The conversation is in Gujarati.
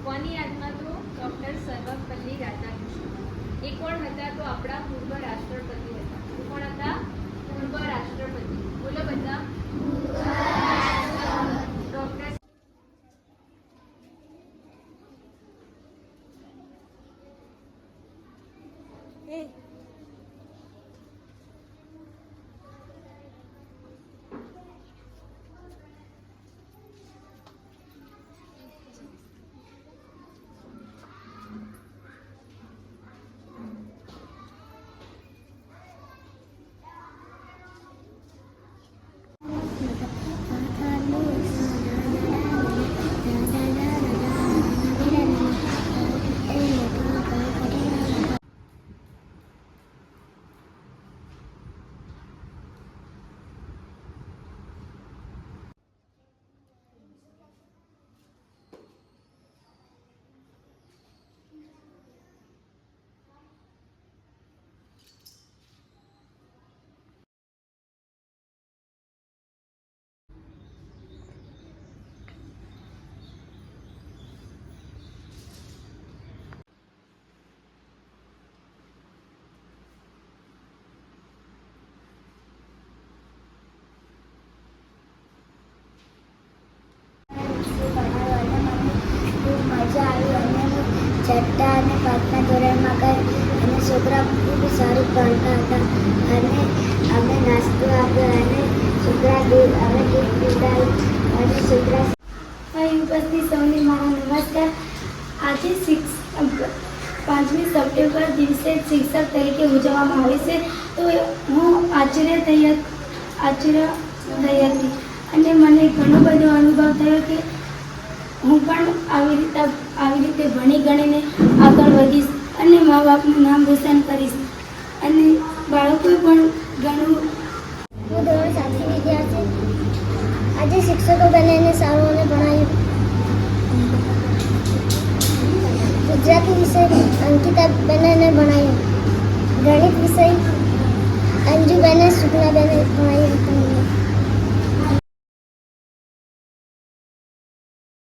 કોની યાદમાં તો ડોક્ટર સર્વપલ્લી રાધાકૃષ્ણન। એ કોણ હતા? તો આપણા પૂર્વ રાષ્ટ્રપતિ હતા। કોણ હતા? પૂર્વ રાષ્ટ્રપતિ। બોલો બધા, ડોક્ટર છઠ્ઠા અને પાંચમા ધોરણમાં ગઈ અને છોકરા ખૂબ સારું ભણતા હતા અને અમે નાસ્તો આપ્યો અને છોકરા દૂધ અમે દૂધ પીવડાવ્યું અને છોકરા અહીં ઉપસ્થિત સૌને મારો નમસ્કાર। આજે 5મી સપ્ટેમ્બર દિવસે શિક્ષક તરીકે ઉજવવામાં આવે છે। તો હું આચાર્ય થઈ હતી અને મને ઘણો બધો અનુભવ થયો કે હું પણ આવી રીતે ભણી ગણીને આગળ વધીશ અને મા બાપનું નામ રોશન કરીશ અને બાળકોએ પણ ઘણું। હું ધોરણ 7ની વિદ્યાર્થી। આજે શિક્ષકો બનીને સારું અને ભણાવ્યું। ગુજરાતી વિષય અંકિતા બેને ભણાવ્યું। ગણિત વિષય અંજુબેને શુક્લાબેને ભણાવ્યું।